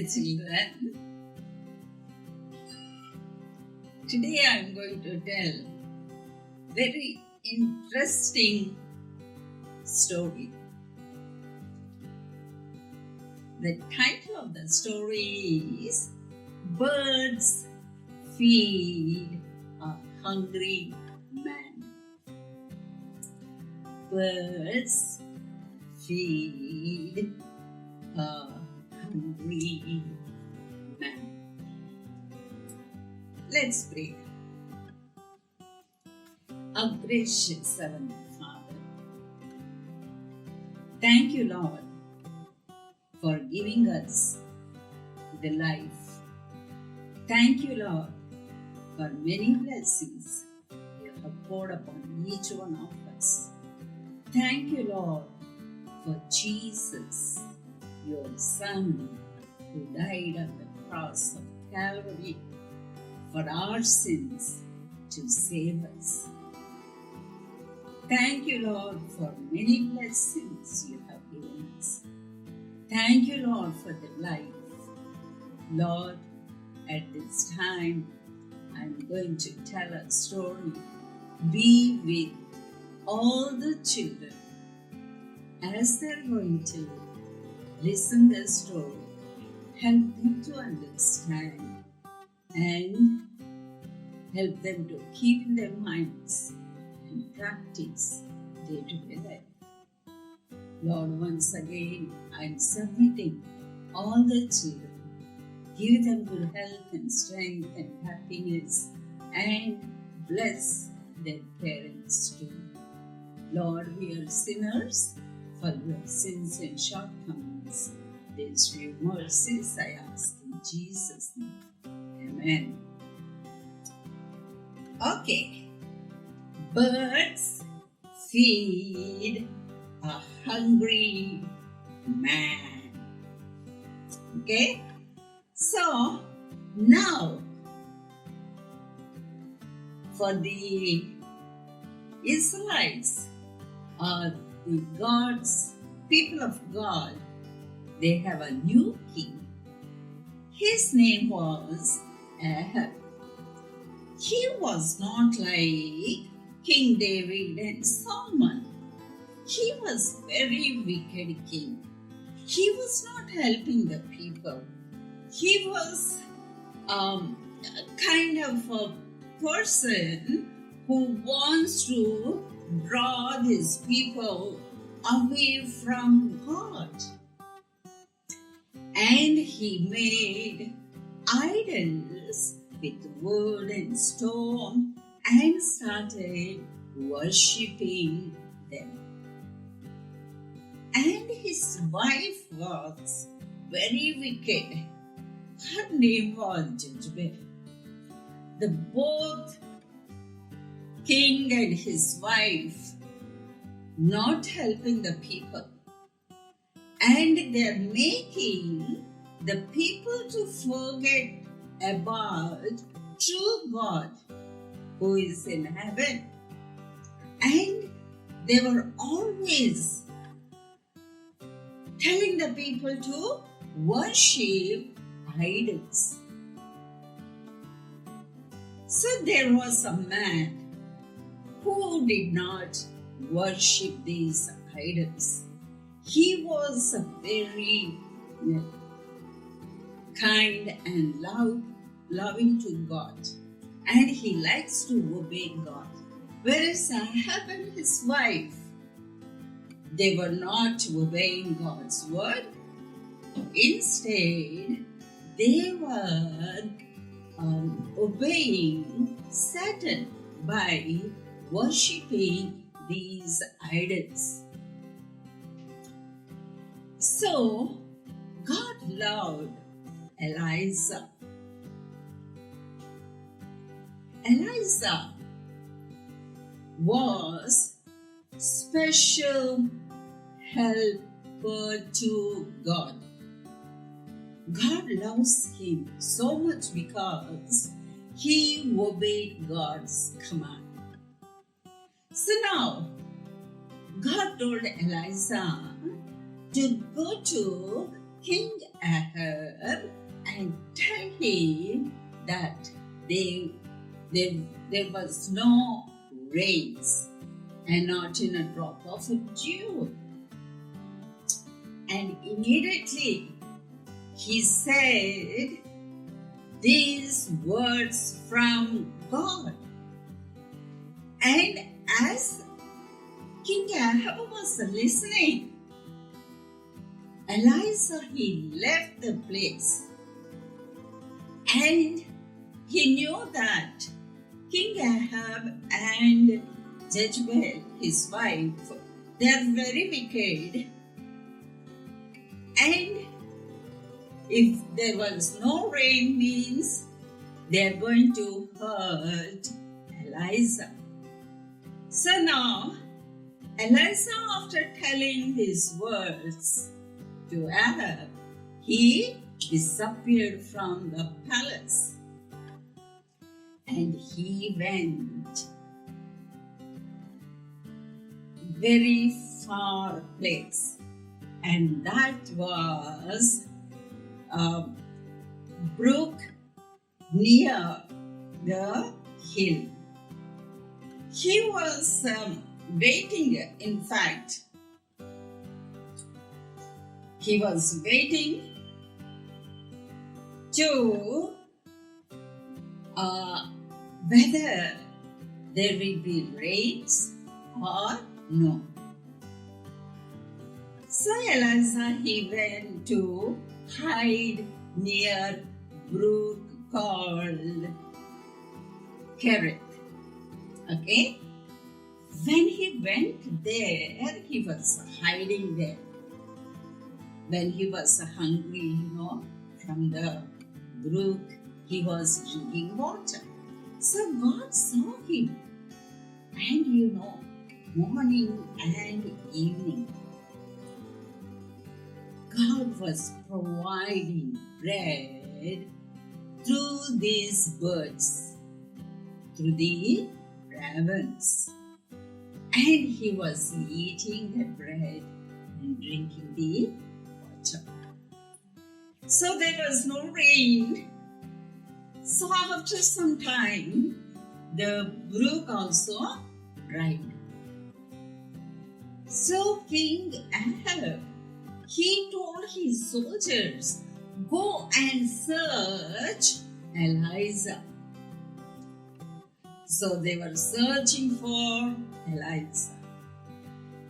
children. Today I am going to tell very interesting story. The title of the story is Birds Feed a Hungry Man. Birds feed a hungry man. Let's pray. Our gracious Heavenly Father, thank you, Lord, for giving us the life. Thank you, Lord, for many blessings you have poured upon each one of us. Thank you, Lord, for Jesus, your Son, who died on the cross of Calvary for our sins to save us. Thank you, Lord, for many blessings you have given us. Thank you, Lord, for the life. Lord, at this time, I'm going to tell a story. Be with all the children as they're going to listen the story. Help them to understand and help them to keep in their minds and practice day-to-day life. Lord, once again, I'm submitting all the children. Give them good health and strength and happiness, and bless their parents too. Lord, we are sinners. Forgive sins and shortcomings. These few mercies I ask in Jesus' name. Amen. Okay. Birds feed a hungry man. Okay? So, now, for the Israelites, the God's people of God, they have a new king. His name was Ahab. He was not like King David and Solomon. He was very wicked king. He was not helping the people. He was kind of a person who wants to draw his people away from God. And he made idols with wood and stone and started worshipping them. And his wife was very wicked. Her name was Jezebel. The both king and his wife not helping the people, and they're making the people to forget about true God who is in heaven. And they were always telling the people to worship idols. So there was a man who did not worship these idols. He was a very kind and loving to God, and he likes to obey God. Whereas Ahab and his wife, they were not obeying God's word. Instead, they were obeying Satan by worshipping these idols. So, God loved Eliza. Eliza was special helper to God. God loves him so much because he obeyed God's command. So now, God told Eliza to go to King Ahab and tell him that there was no rains and not in a drop of dew. And immediately he said these words from God. And as King Ahab was listening, Elijah, he left the place, and he knew that King Ahab and Jezebel, his wife, they are very wicked, and if there was no rain means they are going to hurt Elijah. So now, Elijah, after telling these words to Ahab, he disappeared from the palace and he went very far place, and that was a brook near the hill. He was waiting, in fact, he was waiting to whether there will be rains or no. So Elijah, he went to hide near brook called Kerith. Okay? When he went there, he was hiding there. When he was hungry, from the brook, he was drinking water. So God saw him. And morning and evening, God was providing bread through these birds, through the ravens. And he was eating the bread and drinking the water. So there was no rain. So after some time, the brook also dried. So King Ahab, he told his soldiers, go and search Elijah. So they were searching for Elijah.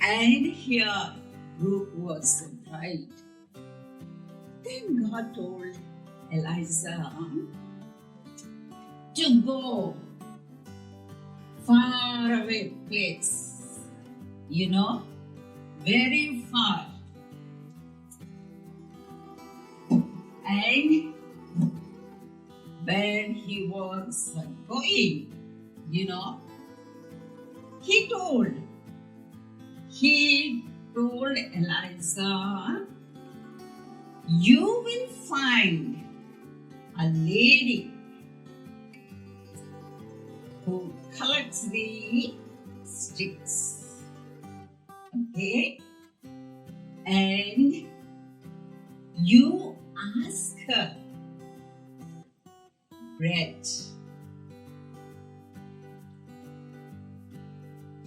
And here brook was dried. Then God told Elijah to go far away place, very far. And when he was going, he told Elijah, you will find a lady who collects the sticks. Okay? And you ask her bread.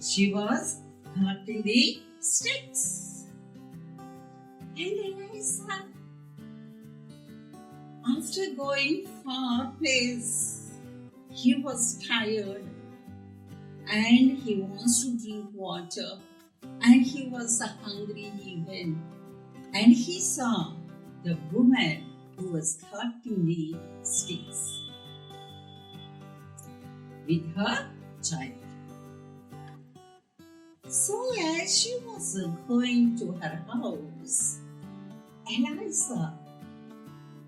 She was collecting the sticks. And Elijah, after going far place, he was tired and he wants to drink water and he was hungry even. And he saw the woman who was collecting the sticks with her child. So as she was going to her house, Elijah,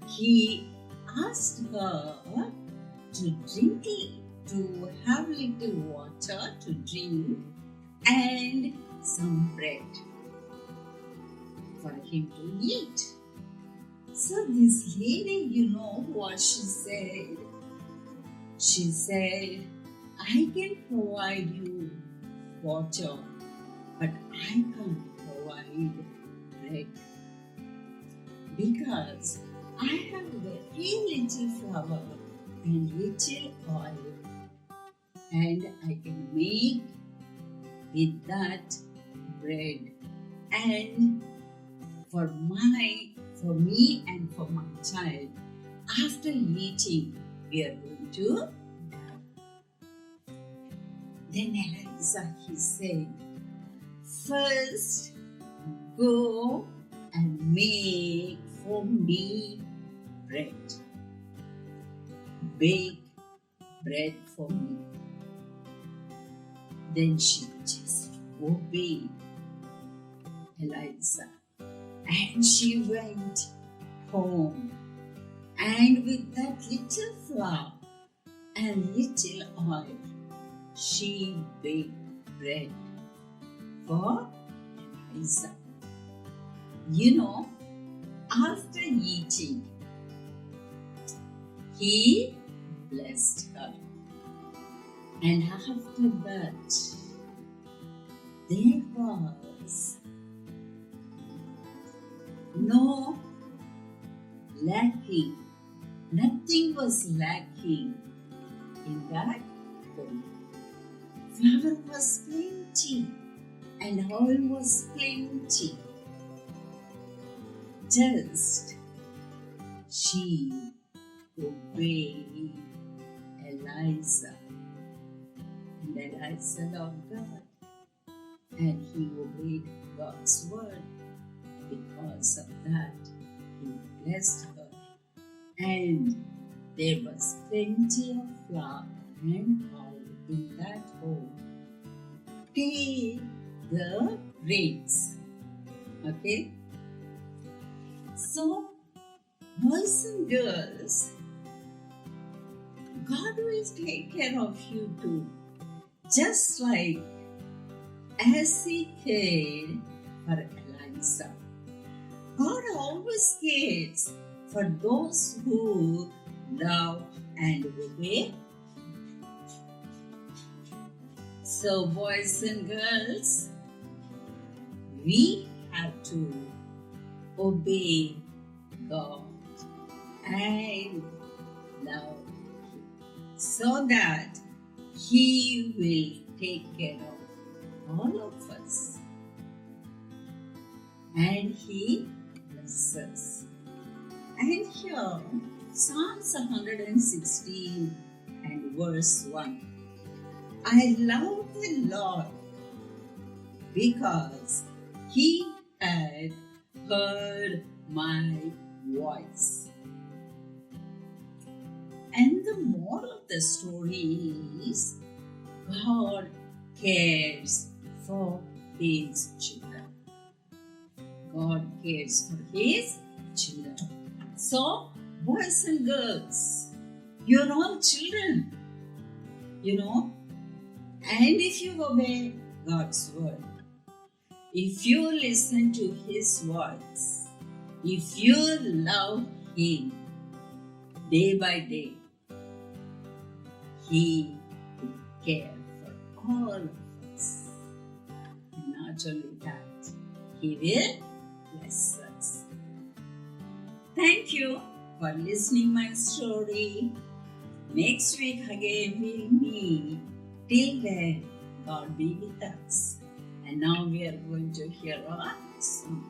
he asked her to have little water to drink and some bread for him to eat. So this lady, what she said? She said, I can provide you water, but I can't provide bread. because I have very little flour and little oil, and I can make with that bread. And for me and for my child, after eating, we are going to die. Then Eliza, he said, first go and make for me bread. Bake bread for me. Then she just obeyed Eliza, and she went home, and with that little flour and little oil, she baked bread for Eliza. You know, after eating, he blessed her. And after that, there was no lacking. Nothing was lacking in that home. Flour was plenty and oil was plenty. Just she obeyed Eliza. And Eliza loved God, and he obeyed God's word. Because of that, he blessed her, and there was plenty of flour and oil in that home till the rains. Okay? So, boys and girls, God will take care of you too. Just like as he cared for Eliza. God always cares for those who love and obey. So, boys and girls, we have to obey God and love Him so that He will take care of all of us. And He blesses us. And here, Psalms 116 and verse 1. I love the Lord because He had heard my voice. And the moral of the story is God cares for His children. God cares for His children. So, boys and girls, you're all children, you know. And if you obey God's word, if you listen to His words, if you love Him day by day, He will care for all of us. And not only that, He will bless us. Thank you for listening my story. Next week again we'll meet. Till then, God be with us. And now we are going to hear a song.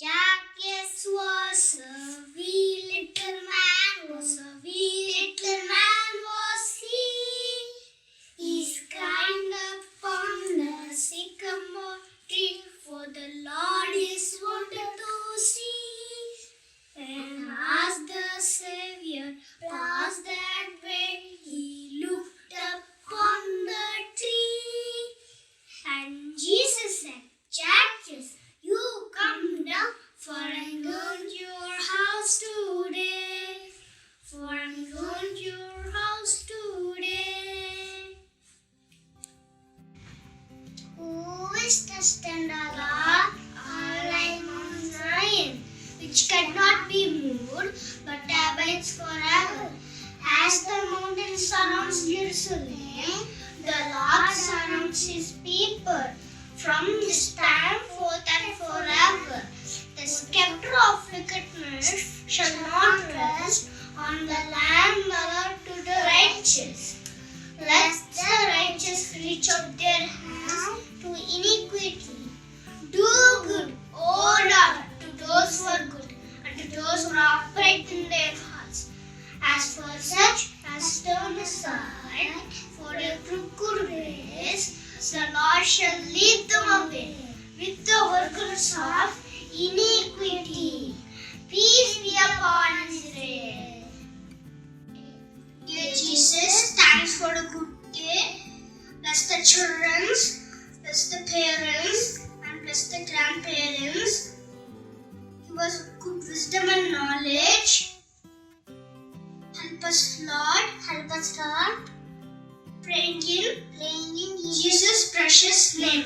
Jacques was a wee little man, was a wee little man was he. He climbed upon the sycamore tree, for the Lord is wanted to see. And as the Savior passed that way, he looked upon the tree. And Jesus said, Jacques, you come down, for I'm going to your house today. For I'm going to your house today. Who is the standard like Mount Zion, which cannot be moved, but abides forever? As the mountain surrounds Jerusalem, the Lord surrounds His people from this time forth and forever. The scepter of wickedness shall not rest on the land allotted to the righteous. Let the righteous reach out their hands to iniquity. Do good, O Lord, to those who are good, and to those who are upright in their hearts. As for such as turn aside for their crooked ways, the Lord shall lead them away with the workers of iniquity. Peace be upon Israel. Dear Jesus, thanks for a good day. Bless the children, bless the parents, and bless the grandparents. Give us good wisdom and knowledge. Help us, Lord. Help us, Lord. Praying in Jesus' precious name.